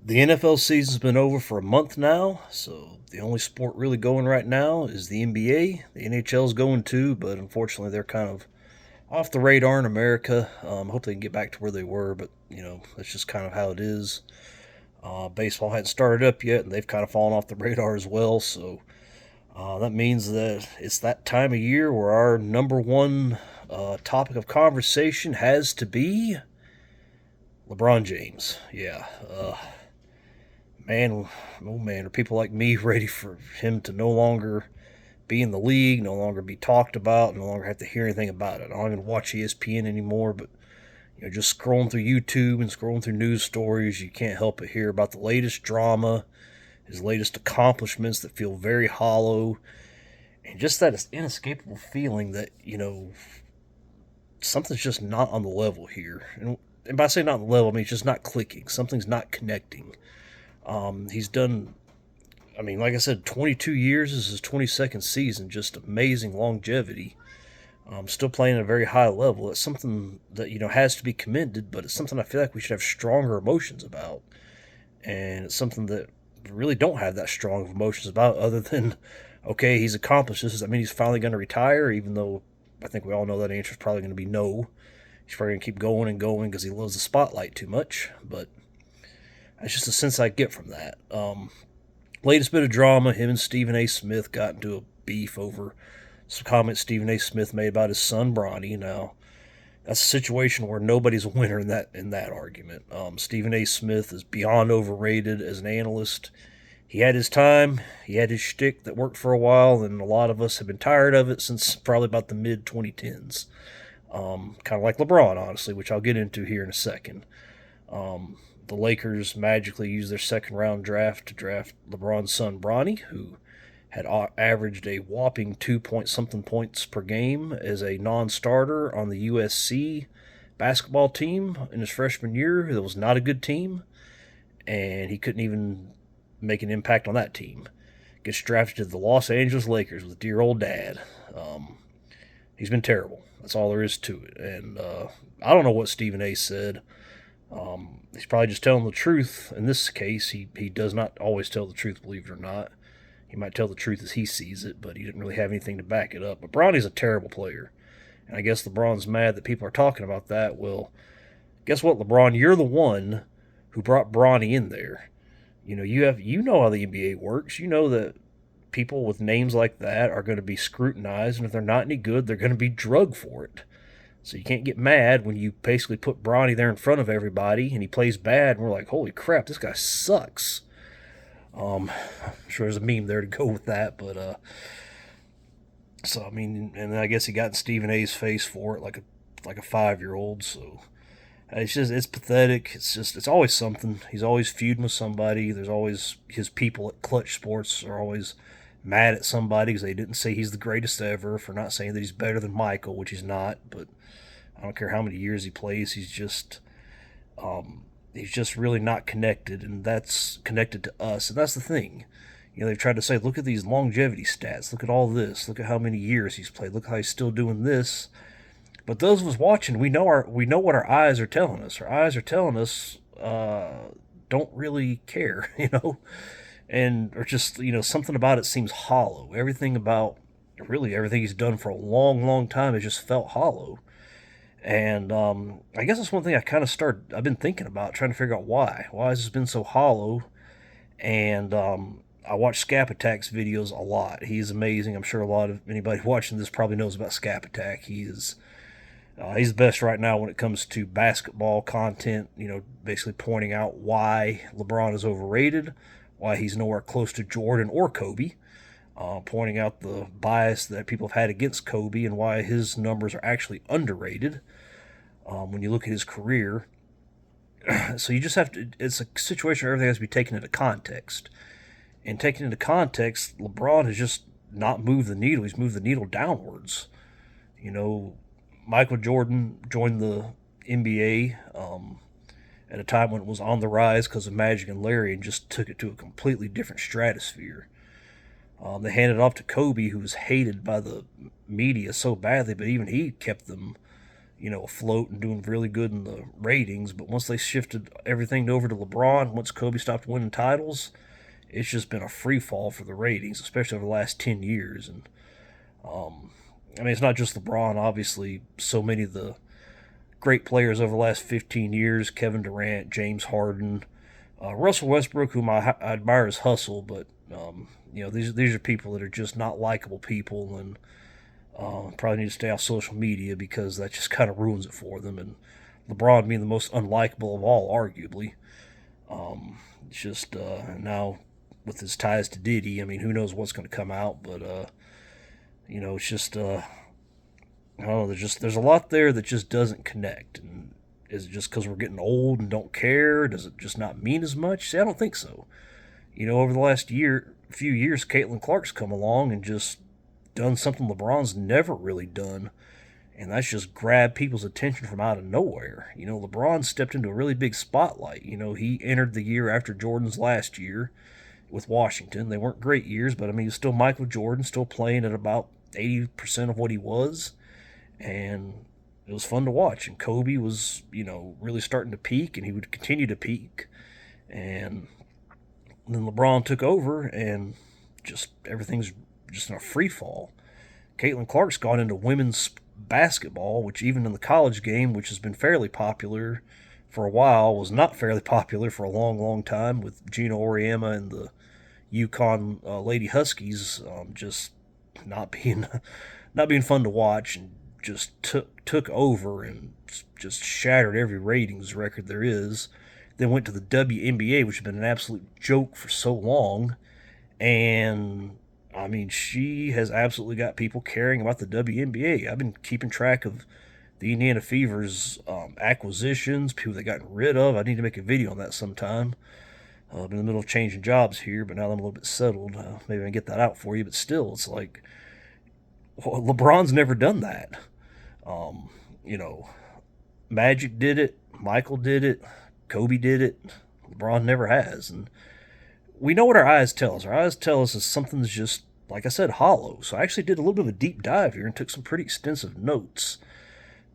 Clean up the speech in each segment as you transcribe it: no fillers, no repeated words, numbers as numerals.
The NFL season's been over for a month now, so the only sport really going right now is the NBA. The NHL's going too, but unfortunately they're kind of off the radar in America. I hope they can get back to where they were, but that's just kind of how it is. Baseball hadn't started up yet, and they've kind of fallen off the radar as well. So that means that it's that time of year where our number one topic of conversation has to be LeBron James. Yeah, man, oh man, are people like me ready for him to no longer be in the league, no longer be talked about, no longer have to hear anything about it? I don't even watch ESPN anymore, but just scrolling through YouTube and scrolling through news stories, you can't help but hear about the latest drama, his latest accomplishments that feel very hollow, and just that inescapable feeling that something's just not on the level here. And by saying not on the level, I mean it's just not clicking. Something's not connecting. He's done, I mean, like I said, 22 years is his 22nd season, just amazing longevity. Still playing at a very high level. It's something that, has to be commended, but it's something I feel like we should have stronger emotions about. And it's something that we really don't have that strong of emotions about, other than, okay, he's accomplished this. Does that mean he's finally going to retire? Even though I think we all know that answer is probably going to be no. He's probably going to keep going and going because he loves the spotlight too much. But that's just the sense I get from that. Latest bit of drama, him and Stephen A. Smith got into a beef over some comments Stephen A. Smith made about his son Bronny. Now, that's a situation where nobody's a winner in that argument. Stephen A. Smith is beyond overrated as an analyst. He had his time, he had his shtick that worked for a while, and a lot of us have been tired of it since probably about the mid 2010s. Kind of like LeBron, honestly, which I'll get into here in a second. The Lakers magically used their second round draft to draft LeBron's son Bronny, who had averaged a whopping 2 point something points per game as a non starter on the USC basketball team in his freshman year. That was not a good team, and he couldn't even make an impact on that team. Gets drafted to the Los Angeles Lakers with dear old dad. He's been terrible. That's all there is to it. And I don't know what Stephen A. said. He's probably just telling the truth. In this case, he does not always tell the truth, believe it or not. He might tell the truth as he sees it, but he didn't really have anything to back it up. But Bronny's a terrible player. And I guess LeBron's mad that people are talking about that. Well, guess what, LeBron? You're the one who brought Bronny in there. You know how the NBA works. You know that people with names like that are going to be scrutinized, and if they're not any good, they're going to be drugged for it. So you can't get mad when you basically put Bronny there in front of everybody and he plays bad, and we're like, holy crap, this guy sucks. I'm sure there's a meme there to go with that, but so I mean, and I guess he got in Stephen A's face for it, like a 5 year old. So it's pathetic. It's always something. He's always feuding with somebody. There's always his people at Clutch Sports are always mad at somebody because they didn't say he's the greatest ever, for not saying that he's better than Michael, which he's not. But I don't care how many years he plays. He's just really not connected, and that's connected to us. And that's the thing. They've tried to say, look at these longevity stats. Look at all this. Look at how many years he's played. Look how he's still doing this. But those of us watching, we know what our eyes are telling us. Our eyes are telling us don't really care, and or just something about it seems hollow. Everything he's done for a long, long time has just felt hollow. And I guess that's one thing I've been thinking about, trying to figure out why. Why has this been so hollow? And I watch Scap Attack's videos a lot. He's amazing. I'm sure anybody watching this probably knows about Scap Attack. He's the best right now when it comes to basketball content, basically pointing out why LeBron is overrated, why he's nowhere close to Jordan or Kobe, pointing out the bias that people have had against Kobe and why his numbers are actually underrated when you look at his career. So you just have to, it's a situation where everything has to be taken into context. And taken into context, LeBron has just not moved the needle. He's moved the needle downwards. Michael Jordan joined the NBA at a time when it was on the rise because of Magic and Larry, and just took it to a completely different stratosphere. They handed it off to Kobe, who was hated by the media so badly, but even he kept them, afloat and doing really good in the ratings. But once they shifted everything over to LeBron, once Kobe stopped winning titles, it's just been a free fall for the ratings, especially over the last 10 years. And I mean, it's not just LeBron. Obviously, so many of the great players over the last 15 years, Kevin Durant, James Harden, Russell Westbrook, whom I admire his hustle, but these are people that are just not likable people, and probably need to stay off social media because that just kind of ruins it for them. And LeBron being the most unlikable of all, arguably. It's just now with his ties to Diddy, I mean, who knows what's going to come out, but it's just I don't know. There's a lot there that just doesn't connect. And is it just because we're getting old and don't care? Does it just not mean as much? See, I don't think so. Over the last few years, Caitlin Clark's come along and just done something LeBron's never really done, and that's just grabbed people's attention from out of nowhere. LeBron stepped into a really big spotlight. He entered the year after Jordan's last year with Washington. They weren't great years, but I mean, he was still Michael Jordan, still playing at about 80% of what he was, and it was fun to watch. And Kobe was, really starting to peak, and he would continue to peak. And then LeBron took over, and just everything's just in a free fall. Caitlin Clark's gone into women's basketball, which even in the college game, which has been fairly popular for a while, was not fairly popular for a long, long time with Gina Oriema and the UConn Lady Huskies just not being not being fun to watch, and just took over and just shattered every ratings record there is. Then went to the WNBA, which has been an absolute joke for so long, and I mean, she has absolutely got people caring about the WNBA. I've been keeping track of the Indiana Fever's acquisitions, people they gotten rid of. I need to make a video on that sometime. I'm in the middle of changing jobs here, but now that I'm a little bit settled, maybe I can get that out for you. But still, it's like, well, LeBron's never done that. Um, you know, Magic did it, Michael did it, Kobe did it. LeBron never has, and we know what our eyes tell us. Our eyes tell us that something's just, like I said, hollow. So I actually did a little bit of a deep dive here and took some pretty extensive notes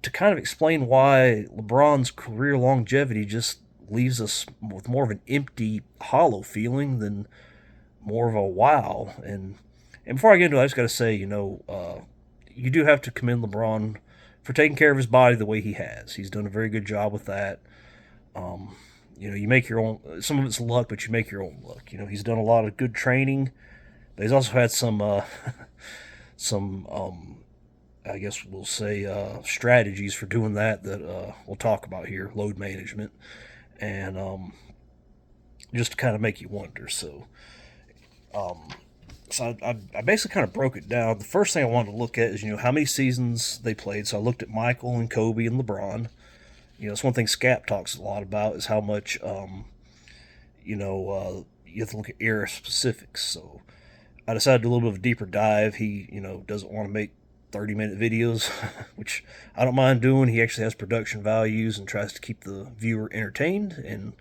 to kind of explain why LeBron's career longevity just leaves us with more of an empty, hollow feeling than more of a wow. And before I get into it, I just got to say, you do have to commend LeBron for taking care of his body the way he has. He's done a very good job with that. You make your own. Some of it's luck, but you make your own luck. He's done a lot of good training, but he's also had some I guess we'll say strategies for doing that we'll talk about here. Load management, and just to kind of make you wonder. So I basically kind of broke it down. The first thing I wanted to look at is how many seasons they played. So I looked at Michael and Kobe and LeBron. It's one thing Scap talks a lot about is how much you have to look at era specifics. So I decided to do a little bit of a deeper dive. He doesn't want to make 30-minute videos, which I don't mind doing. He actually has production values and tries to keep the viewer entertained and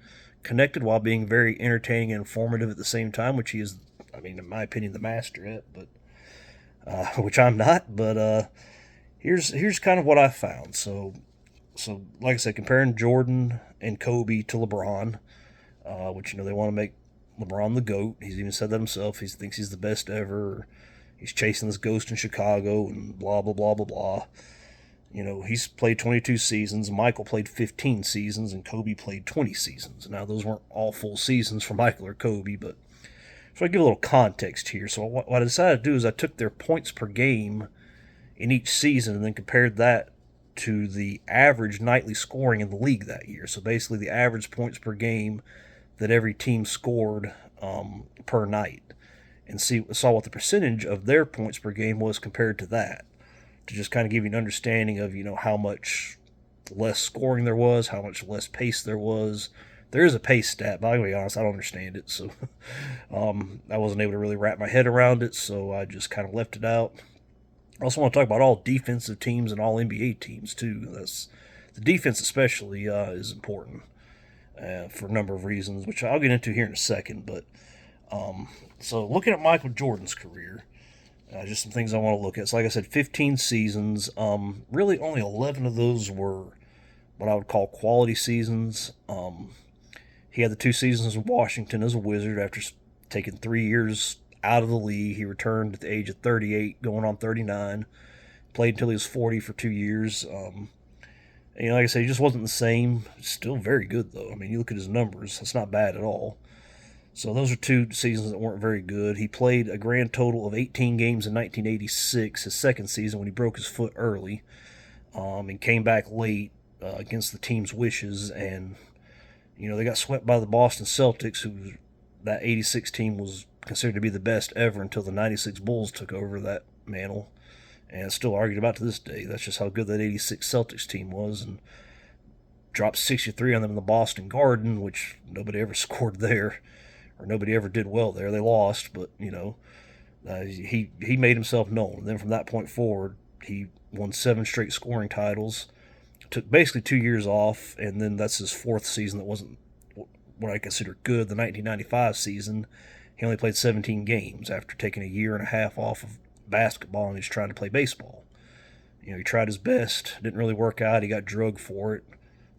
connected while being very entertaining and informative at the same time, which he is, I mean, in my opinion, the master at, but which I'm not. But here's kind of what I found. So like I said, comparing Jordan and Kobe to LeBron, which they want to make LeBron the GOAT. He's even said that himself. He thinks he's the best ever. He's chasing this ghost in Chicago and blah blah blah blah blah. He's played 22 seasons. Michael played 15 seasons, and Kobe played 20 seasons. Now those weren't all full seasons for Michael or Kobe, but so I give a little context here. So what I decided to do is I took their points per game in each season and then compared that to the average nightly scoring in the league that year. So basically the average points per game that every team scored per night, and saw what the percentage of their points per game was compared to that, to just kind of give you an understanding of how much less scoring there was, how much less pace there was. There is a pace stat, but I'll be honest, I don't understand it, so I wasn't able to really wrap my head around it, so I just kind of left it out. I also want to talk about all defensive teams and all NBA teams too. The defense especially is important for a number of reasons, which I'll get into here in a second. But so looking at Michael Jordan's career, Just some things I want to look at. So, like I said, 15 seasons. Really, only 11 of those were what I would call quality seasons. He had the 2 seasons in Washington as a Wizard after taking 3 years out of the league. He returned at the age of 38, going on 39. Played until he was 40 for 2 years. Like I said, he just wasn't the same. Still very good, though. I mean, you look at his numbers, that's not bad at all. So those are 2 seasons that weren't very good. He played a grand total of 18 games in 1986, his second season, when he broke his foot early, and came back late against the team's wishes. And, they got swept by the Boston Celtics, who that 86 team was considered to be the best ever until the 96 Bulls took over that mantle. And it's still argued about to this day. That's just how good that 86 Celtics team was. And dropped 63 on them in the Boston Garden, which nobody ever scored there, or nobody ever did well there. They lost, but he made himself known. And then from that point forward, he won 7 straight scoring titles. Took basically 2 years off, and then that's his 4th season that wasn't what I consider good. The 1995 season, he only played 17 games after taking a year and a half off of basketball, and he's trying to play baseball. He tried his best, didn't really work out. He got drugged for it.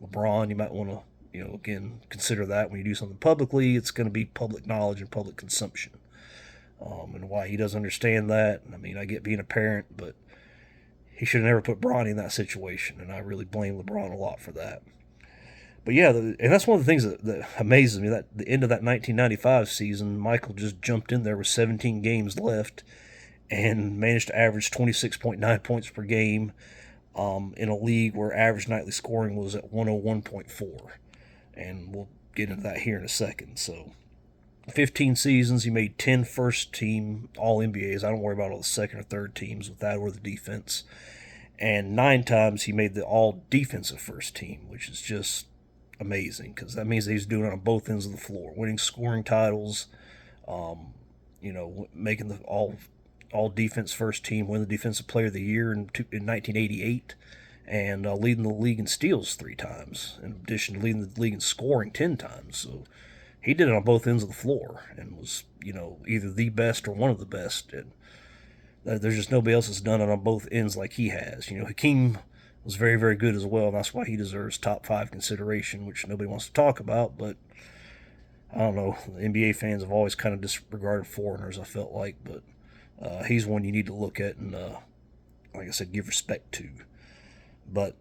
LeBron, you might want to, again, consider that when you do something publicly, it's going to be public knowledge and public consumption. And why he doesn't understand that, I mean, I get being a parent, but he should have never put Bronny in that situation, and I really blame LeBron a lot for that. But yeah, and that's one of the things that amazes me, that the end of that 1995 season, Michael just jumped in there with 17 games left and managed to average 26.9 points per game in a league where average nightly scoring was at 101.4. And we'll get into that here in a second. So 15 seasons, he made 10 first-team All-NBAs. I don't worry about all the second or third teams with that or the defense. And 9 times he made the All-Defensive first team, which is just amazing because that means that he's doing it on both ends of the floor, winning scoring titles, making the All-Defense first team, win the Defensive Player of the Year in 1988, and leading the league in steals 3 times, in addition to leading the league in scoring 10 times. So he did it on both ends of the floor and was, either the best or one of the best. And there's just nobody else that's done it on both ends like he has. Hakeem was very, very good as well, and that's why he deserves top 5 consideration, which nobody wants to talk about. But I don't know, the NBA fans have always kind of disregarded foreigners, I felt like. But he's one you need to look at and, like I said, give respect to. But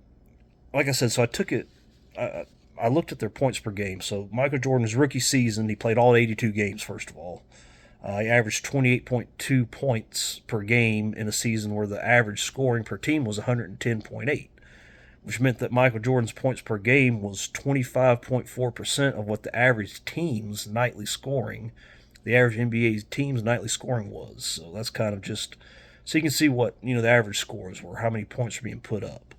like I said, so I took it. I looked at their points per game. So Michael Jordan's rookie season, he played all 82 games, first of all. He averaged 28.2 points per game in a season where the average scoring per team was 110.8, which meant that Michael Jordan's points per game was 25.4% of what the average team's nightly scoring, the average NBA team's nightly scoring was. So that's kind of just, so you can see what, the average scores were, how many points were being put up.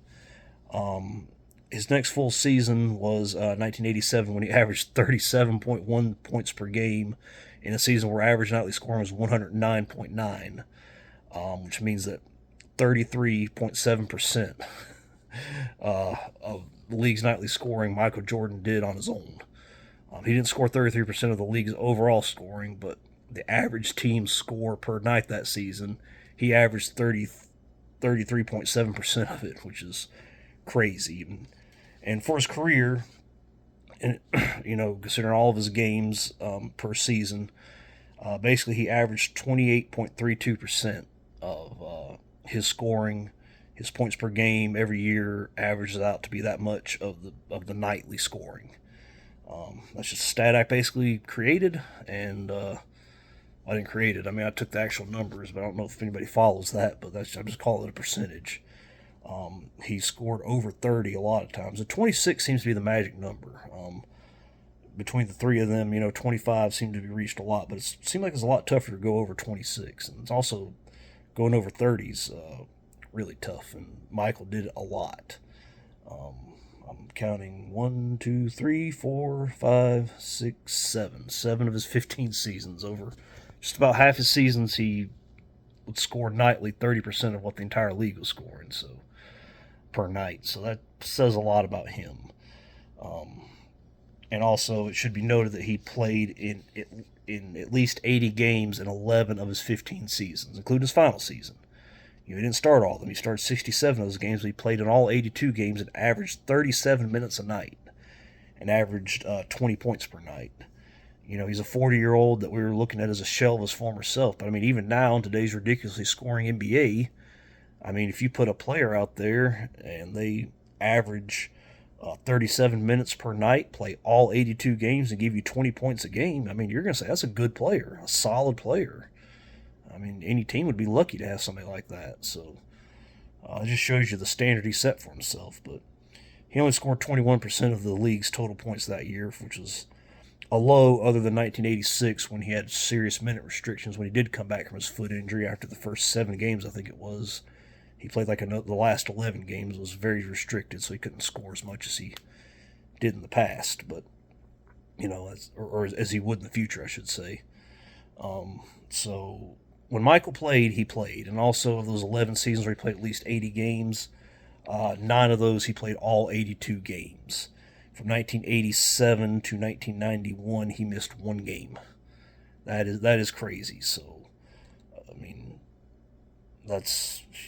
His next full season was 1987 when he averaged 37.1 points per game in a season where average nightly scoring was 109.9, which means that 33.7% of the league's nightly scoring Michael Jordan did on his own. He didn't score 33% of the league's overall scoring, but the average team score per night that season, he averaged 33.7% of it, which is crazy. And for his career, and considering all of his games per season, basically he averaged 28.32% of his scoring. His points per game every year averages out to be that much of the nightly scoring. That's just a stat I basically created, and I didn't create it. I mean, I took the actual numbers, but I don't know if anybody follows that. But I'm just calling it a percentage. He scored over 30 a lot of times. The 26 seems to be the magic number. Between the 3 of them, 25 seemed to be reached a lot, but it seemed like it's a lot tougher to go over 26. And it's also going over 30s really tough, and Michael did it a lot. I'm counting 1, 2, 3, 4, 5, 6, 7. 7 of his 15 seasons. Over just about half his seasons, he would score nightly 30% of what the entire league was scoring, so per night. So that says a lot about him. And also, it should be noted that he played in at least 80 games in 11 of his 15 seasons, including his final season. He didn't start all of them. He started 67 of those games, but he played in all 82 games and averaged 37 minutes a night and averaged 20 points per night. He's a 40-year-old that we were looking at as a shell of his former self. But, even now in today's ridiculously scoring NBA, if you put a player out there and they average 37 minutes per night, play all 82 games, and give you 20 points a game, you're going to say that's a good player, a solid player. Any team would be lucky to have somebody like that. So it just shows you the standard he set for himself. But he only scored 21% of the league's total points that year, which was a low other than 1986 when he had serious minute restrictions when he did come back from his foot injury after the first 7 games, I think it was. He played the last 11 games was very restricted, so he couldn't score as much as he did in the past. But, or as he would in the future, I should say. So when Michael played, he played. And also of those 11 seasons where he played at least 80 games, 9 of those he played all 82 games. From 1987 to 1991, he missed 1 game. That is crazy. So,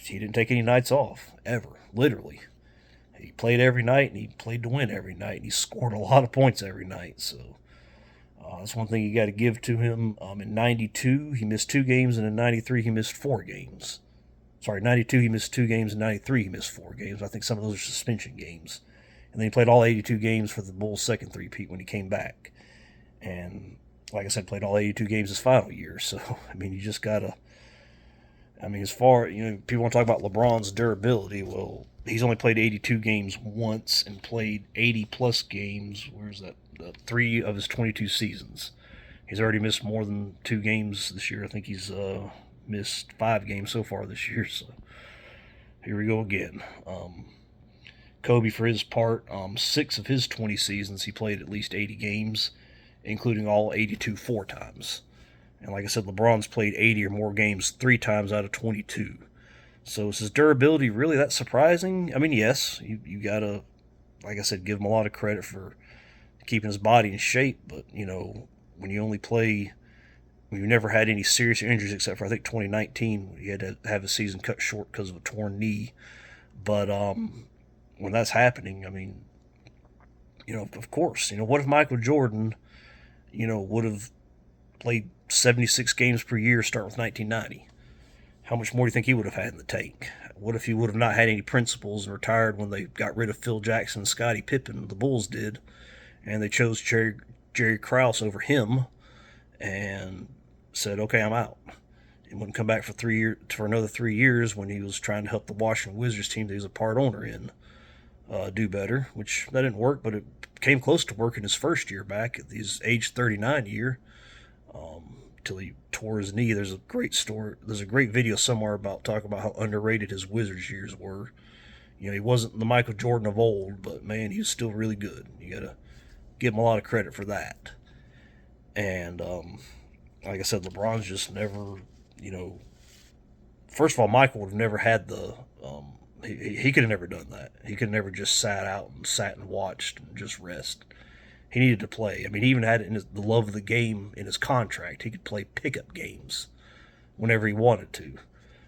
he didn't take any nights off, ever, literally. He played every night, and he played to win every night, and he scored a lot of points every night. So that's one thing you got to give to him. In 92, he missed 2 games, and in 93, he missed 4 games. Sorry, 92, he missed 2 games, and 93, he missed 4 games. I think some of those are suspension games. And then he played all 82 games for the Bulls' second three-peat when he came back. And, like I said, played all 82 games his final year. So, you just got to... as far, people want to talk about LeBron's durability. Well, he's only played 82 games once and played 80-plus games. Where's that? 3 of his 22 seasons. He's already missed more than 2 games this year. I think he's missed 5 games so far this year. So here we go again. Kobe, for his part, 6 of his 20 seasons, he played at least 80 games, including all 82 4 times. And like I said, LeBron's played 80 or more games 3 times out of 22. So is his durability really that surprising? Yes, you got to, like I said, give him a lot of credit for keeping his body in shape. But, when you only play, when you've never had any serious injuries except for, I think, 2019, he had to have his season cut short because of a torn knee. But when that's happening, of course, what if Michael Jordan, would have played 76 games per year starting with 1990? How much more do you think he would have had in the tank? What if he would have not had any principles and retired when they got rid of Phil Jackson and Scottie Pippen, the Bulls did, and they chose Jerry Krause over him and said, okay, I'm out. And wouldn't come back for another 3 years when he was trying to help the Washington Wizards team that he was a part owner in do better, which that didn't work, but it came close to working his first year back at his age 39 year. Till he tore his knee. There's a great story. There's a great video somewhere talking about how underrated his Wizards years were. He wasn't the Michael Jordan of old, but man, he was still really good. You gotta give him a lot of credit for that. And like I said, LeBron's just never, first of all, Michael would have never had the. He could have never done that. He could have never just sat and watched and just rest. He needed to play. He even had it in the love of the game in his contract. He could play pickup games whenever he wanted to.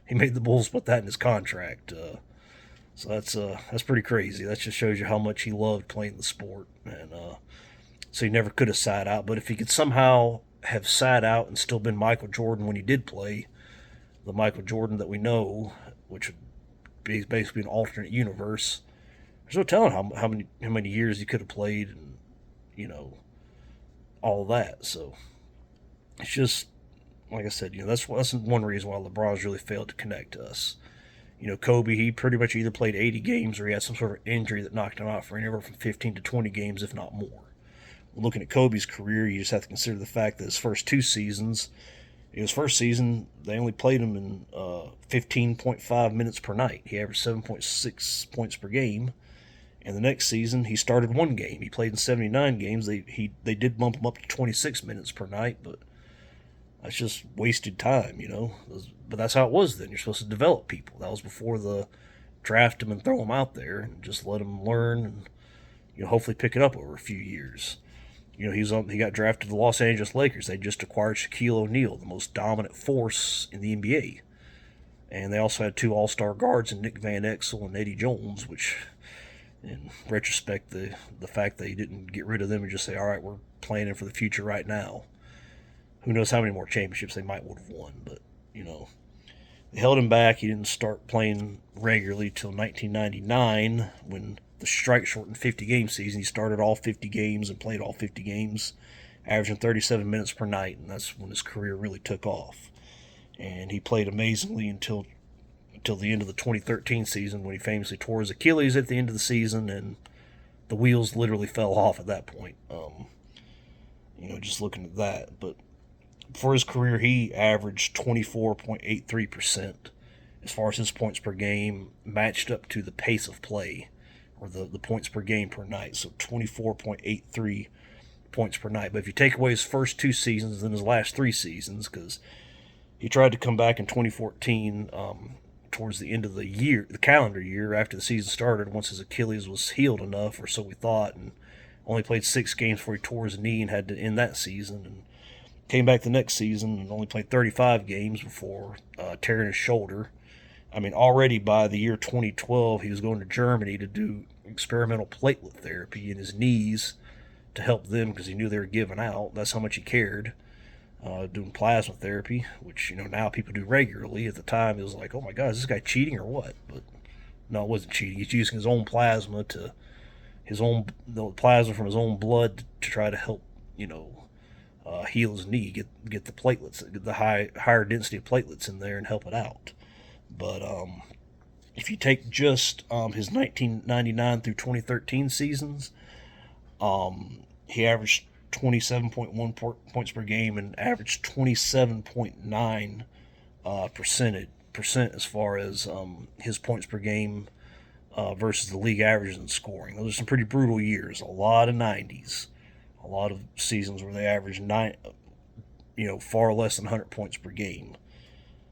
He made the Bulls put that in his contract. So that's pretty crazy. That just shows you how much he loved playing the sport. And so he never could have sat out. But if he could somehow have sat out and still been Michael Jordan when he did play, the Michael Jordan that we know, which would be basically an alternate universe, there's no telling how many years he could have played and all that. So it's just, like I said, that's one reason why LeBron's really failed to connect to us. Kobe, he pretty much either played 80 games or he had some sort of injury that knocked him out for anywhere from 15 to 20 games, if not more. Looking at Kobe's career, you just have to consider the fact that his first 2 seasons, his first season, they only played him in 15.5 minutes per night. He averaged 7.6 points per game. And the next season, he started 1 game. He played in 79 games. They did bump him up to 26 minutes per night, but that's just wasted time, But that's how it was then. You're supposed to develop people. That was before the draft them and throw them out there and just let them learn and hopefully pick it up over a few years. He got drafted to the Los Angeles Lakers. They just acquired Shaquille O'Neal, the most dominant force in the NBA. And they also had two all-star guards in Nick Van Exel and Eddie Jones, which, in retrospect, the fact they didn't get rid of them and just say, all right, we're planning for the future right now. Who knows how many more championships they might would have won, but, they held him back. He didn't start playing regularly till 1999 when the strike shortened 50-game season. He started all 50 games and played all 50 games, averaging 37 minutes per night, and that's when his career really took off. And he played amazingly until the end of the 2013 season, when he famously tore his Achilles at the end of the season, and the wheels literally fell off at that point. Just looking at that. But for his career, he averaged 24.83% as far as his points per game, matched up to the pace of play, or the points per game per night. So 24.83 points per night. But if you take away his first two seasons and his last three seasons, because he tried to come back in 2014 towards the end of the calendar year, after the season started, once his Achilles was healed enough, or so we thought, and only played 6 games before he tore his knee and had to end that season. And came back the next season and only played 35 games before tearing his shoulder. I mean, already by the year 2012, he was going to Germany to do experimental platelet therapy in his knees to help them, because he knew they were giving out. That's how much he cared. Doing plasma therapy, which now people do regularly. At the time, it was like, oh my God, is this guy cheating or what? But no, it wasn't cheating. He's using his own plasma the plasma from his own blood to try to help heal his knee, get the platelets, get the higher density of platelets in there and help it out. But if you take just his 1999 through 2013 seasons, he averaged 27.1 points per game and averaged 27.9 percent as far as his points per game versus the league average in scoring. Those are some pretty brutal years. A lot of 90s. A lot of seasons where they averaged far less than 100 points per game.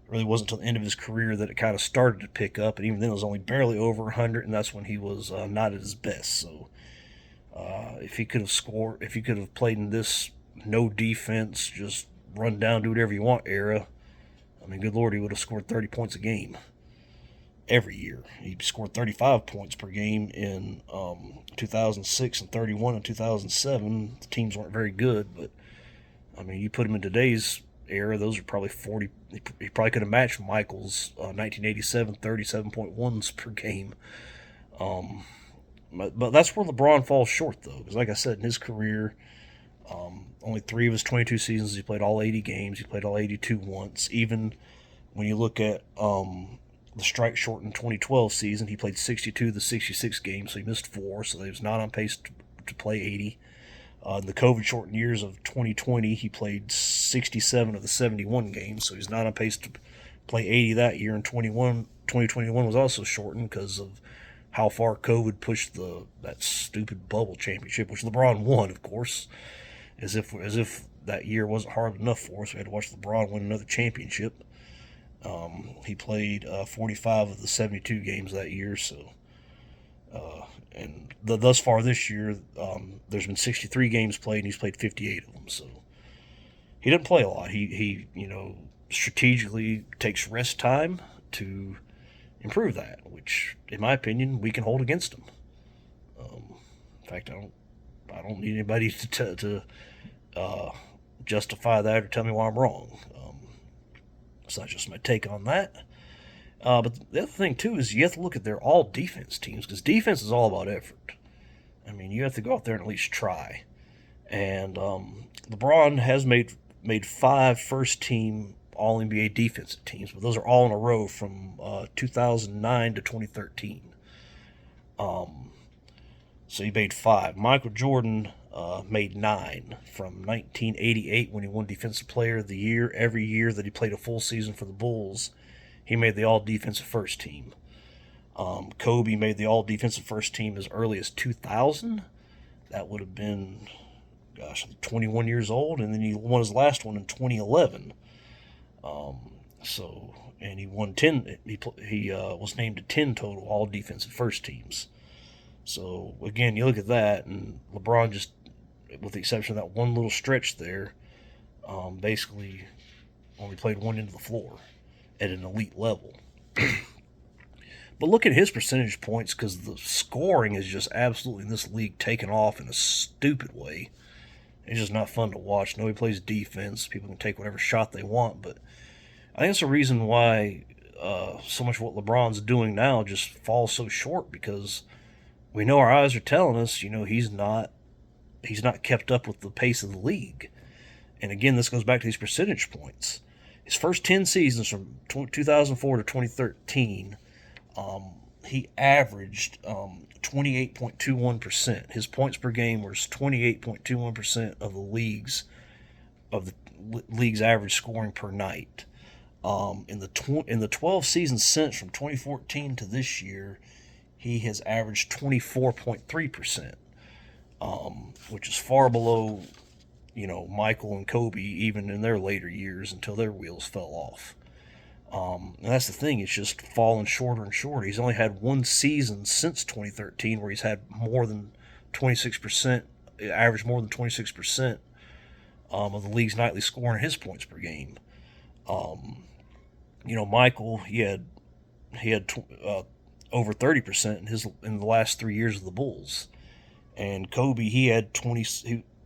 It really wasn't until the end of his career that it kind of started to pick up, and even then it was only barely over 100, and that's when he was not at his best. So if he could have played in this no defense, just run down, do whatever you want era, I mean, good Lord, he would have scored 30 points a game every year. He scored 35 points per game in 2006 and 31 in 2007. The teams weren't very good, but I mean, you put him in today's era, those are probably 40. He probably could have matched Michael's 1987 37.1s per game. But that's where LeBron falls short, though, because like I said, in his career, only 3 of his 22 seasons he played all 80 games. He played all 82 once. Even when you look at the strike-shortened 2012 season, he played 62 of the 66 games, so he missed 4, so he was not on pace to play 80. In the COVID-shortened years of 2020, he played 67 of the 71 games, so he's not on pace to play 80 that year. And 2021 was also shortened because of how far COVID pushed that stupid bubble championship, which LeBron won, of course, as if that year wasn't hard enough for us. We had to watch LeBron win another championship. He played 45 of the 72 games that year, so and thus far this year, there's been 63 games played, and he's played 58 of them. So he doesn't play a lot. He strategically takes rest time to improve that, which, in my opinion, we can hold against him. In fact, I don't need anybody to justify that or tell me why I'm wrong. So that's just my take on that. But the other thing, too, is you have to look at their all-defense teams, because defense is all about effort. I mean, you have to go out there and at least try. And LeBron has made 5 first-team All-NBA defensive teams, but those are all in a row from 2009 to 2013. So he made 5. Michael Jordan made 9 from 1988 when he won Defensive Player of the Year. Every year that he played a full season for the Bulls, he made the all-defensive first team. Kobe made the all-defensive first team as early as 2000. That would have been, 21 years old, and then he won his last one in 2011. And he won 10. He was named to 10 total all-defensive first teams. So again, you look at that, and LeBron just with the exception of that one little stretch there, basically only played one end of the floor at an elite level. But look at his percentage points, because the scoring is just absolutely in this league taken off in a stupid way. It's just not fun to watch. Nobody plays defense. People can take whatever shot they want, but I think it's the reason why so much of what LeBron's doing now just falls so short, because we know our eyes are telling us, he's not kept up with the pace of the league. And again, this goes back to these percentage points. His first 10 seasons from 2004 to 2013, he averaged 28.21%. His points per game was 28.21% of the league's average scoring per night. In the 12 seasons since, from 2014 to this year, he has averaged 24.3%, which is far below, Michael and Kobe, even in their later years, until their wheels fell off. And that's the thing; it's just falling shorter and shorter. He's only had one season since 2013 where he's had more than 26%, averaged more than 26% of the league's nightly scoring, his points per game. Michael, he had over 30% in the last 3 years of the Bulls, and Kobe, he had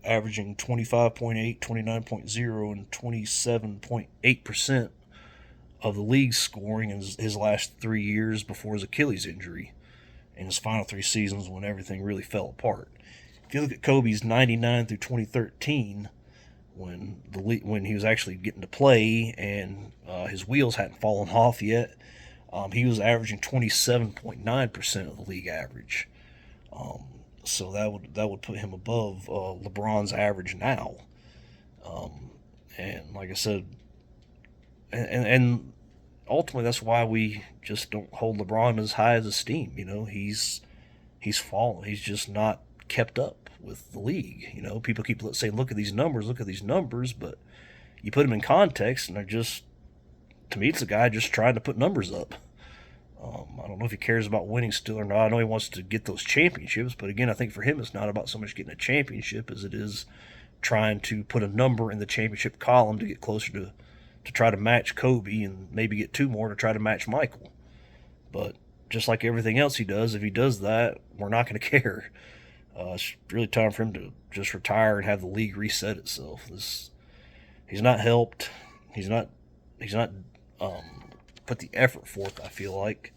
averaging 25.8, 29.0, and 27.8% of the league's scoring in his last 3 years before his Achilles injury, and his final 3 seasons when everything really fell apart. If you look at Kobe's 99 through 2013, when he was actually getting to play and his wheels hadn't fallen off yet, he was averaging 27.9% of the league average. So that would put him above LeBron's average now. And like I said, and ultimately that's why we just don't hold LeBron as high as esteem. He's fallen. He's just not kept up with the league. People keep saying, look at these numbers, but you put them in context, and they're just, to me, it's a guy just trying to put numbers up. I don't know if he cares about winning still or not. I know he wants to get those championships, but again, I think for him it's not about so much getting a championship as it is trying to put a number in the championship column to get closer to try to match Kobe, and maybe get 2 more to try to match Michael. But just like everything else he does, if he does that, we're not going to care. It's really time for him to just retire and have the league reset itself. He's not helped. He's not put the effort forth, I feel like.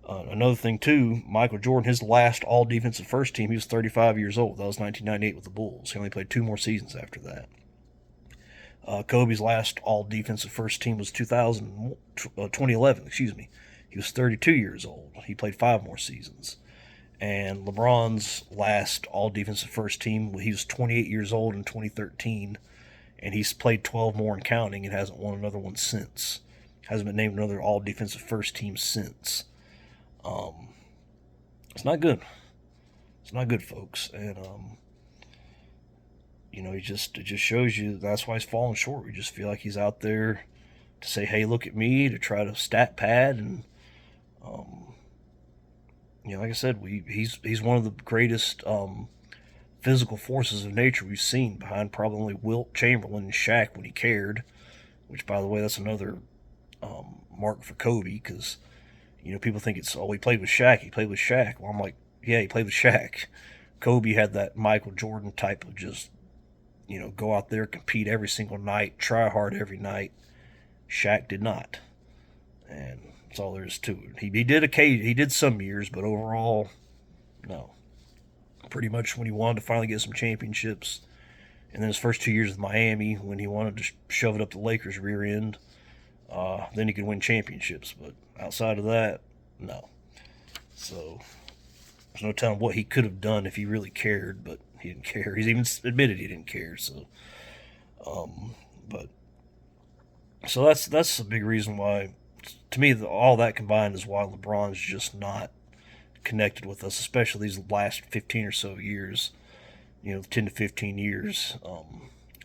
Another thing, too, Michael Jordan, his last all-defensive first team, he was 35 years old. That was 1998 with the Bulls. He only played 2 more seasons after that. Kobe's last all-defensive first team was 2011. He was 32 years old. He played 5 more seasons. And LeBron's last all-defensive first team, he was 28 years old in 2013, and he's played 12 more and counting and hasn't won another one since. Hasn't been named another all-defensive first team since. It's not good. It's not good, folks. And, it just shows you that's why he's falling short. We just feel like he's out there to say, hey, look at me, to try to stat pad. And, like I said, he's one of the greatest physical forces of nature we've seen, behind probably only Wilt Chamberlain and Shaq when he cared, which, by the way, that's another mark for Kobe, because people think it's, he played with Shaq. Well, I'm like, yeah, he played with Shaq. Kobe had that Michael Jordan type of just, go out there, compete every single night, try hard every night. Shaq did not, and that's all there is to it. He did some years, but overall, no. Pretty much when he wanted to finally get some championships, and then his first 2 years with Miami, when he wanted to shove it up the Lakers' rear end, then he could win championships. But outside of that, no. So there's no telling what he could have done if he really cared, but he didn't care. He's even admitted he didn't care. So, that's a big reason why, to me, all that combined is why LeBron's just not connected with us, especially these last 15 or so years. 10 to 15 years,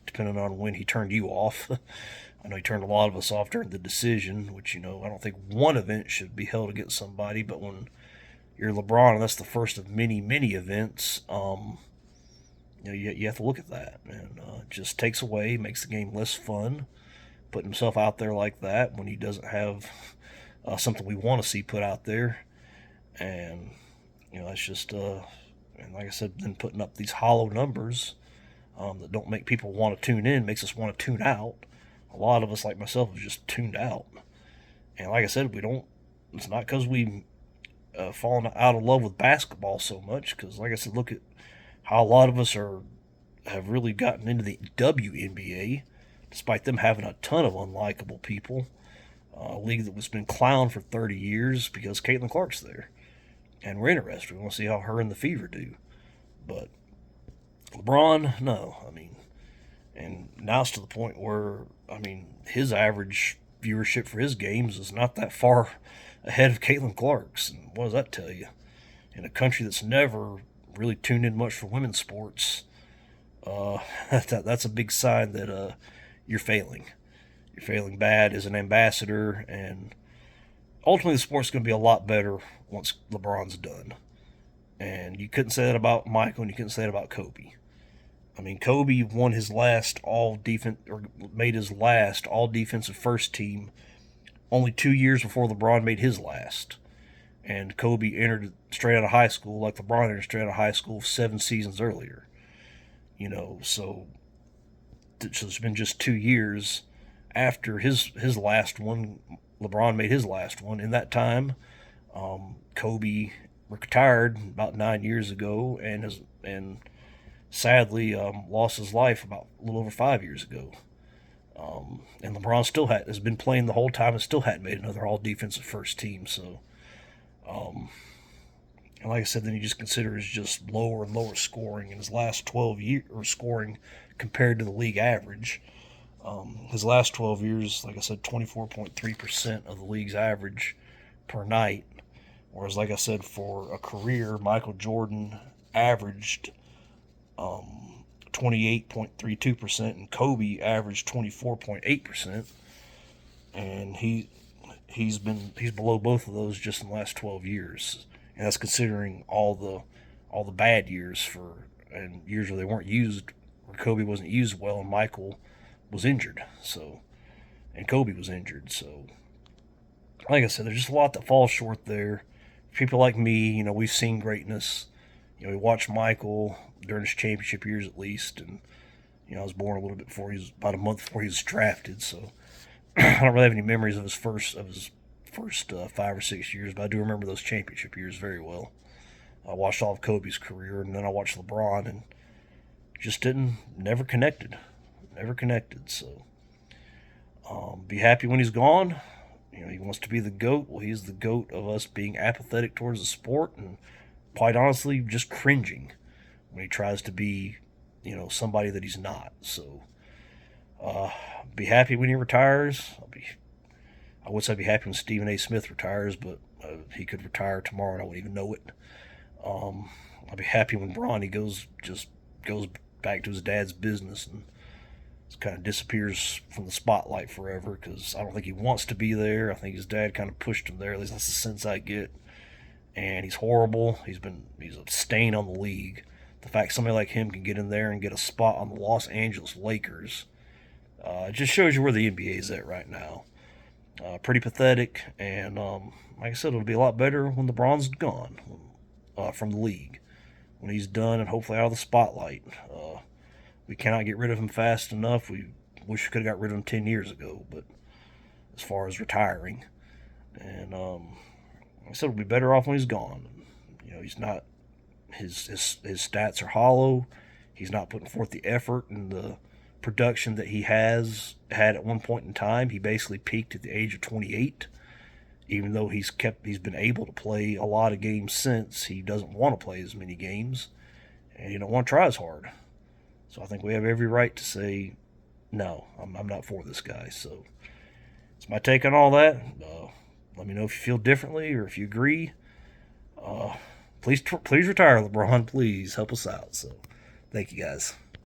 depending on when he turned you off. I know he turned a lot of us off during the decision, which, I don't think one event should be held against somebody, but when you're LeBron and that's the first of many, many events, you have to look at that, and it just takes away, makes the game less fun. Putting himself out there like that when he doesn't have something we want to see put out there, and that's just and like I said, then putting up these hollow numbers that don't make people want to tune in, makes us want to tune out. A lot of us, like myself, have just tuned out, and like I said, we don't. It's not because we fallen out of love with basketball so much. Because like I said, look at how a lot of us have really gotten into the WNBA, despite them having a ton of unlikable people. A league that was been clowned for 30 years because Caitlin Clark's there, and we're interested. We want to see how her and the Fever do. But LeBron, no. I mean, and now it's to the point where, I mean, his average viewership for his games is not that far ahead of Caitlin Clark's. And what does that tell you? In a country that's never really tuned in much for women's sports, that's a big sign that you're failing. You're failing bad as an ambassador, and ultimately the sport's going to be a lot better once LeBron's done. And you couldn't say that about Michael, and you couldn't say that about Kobe. I mean, Kobe won his last all defense, or made his last all defensive first team only 2 years before LeBron made his last. And Kobe entered straight out of high school like LeBron entered straight out of high school 7 seasons earlier. So it's been just 2 years after his last one. LeBron made his last one. In that time, Kobe retired about 9 years ago, and sadly lost his life about a little over 5 years ago. And LeBron has been playing the whole time and still hadn't made another all defensive first team. So, and like I said, then you just consider his just lower and lower scoring in his last 12 years, or scoring compared to the league average. His last 12 years, like I said, 24.3% of the league's average per night. Whereas, like I said, for a career, Michael Jordan averaged 28.32%, and Kobe averaged 24.8%. And he's below both of those just in the last 12 years, and that's considering all the bad years and years where they weren't used, where Kobe wasn't used well, and Michael was injured. So, and Kobe was injured. So, like I said, there's just a lot that falls short there. People like me, we've seen greatness. We watched Michael during his championship years at least, and I was born a little bit before about a month before he was drafted. So I don't really have any memories of his first 5 or 6 years, but I do remember those championship years very well. I watched all of Kobe's career, and then I watched LeBron, and just never connected. So, be happy when he's gone. He wants to be the GOAT. Well, he's the GOAT of us being apathetic towards the sport, and quite honestly, just cringing when he tries to be, somebody that he's not. So, be happy when he retires. I would say be happy when Stephen A. Smith retires, but he could retire tomorrow and I wouldn't even know it. I'll be happy when Bronny goes back to his dad's business and kind of disappears from the spotlight forever, because I don't think he wants to be there. I think his dad kind of pushed him there. At least that's the sense I get. And he's horrible. He's a stain on the league. The fact somebody like him can get in there and get a spot on the Los Angeles Lakers, it just shows you where the NBA is at right now. Pretty pathetic, and like I said, it'll be a lot better when LeBron's gone from the league, when he's done and hopefully out of the spotlight. We cannot get rid of him fast enough. We wish we could have got rid of him 10 years ago, but as far as retiring, and like I said, we'll be better off when he's gone. He's not, his stats are hollow. He's not putting forth the effort and the production that he has had at one point in time. He basically peaked at the age of 28. Even though he's been able to play a lot of games since, he doesn't want to play as many games, and he don't want to try as hard. So I think we have every right to say, no, I'm not for this guy. So it's my take on all that. Let me know if you feel differently or if you agree. Please retire, LeBron. Please help us out. So thank you, guys.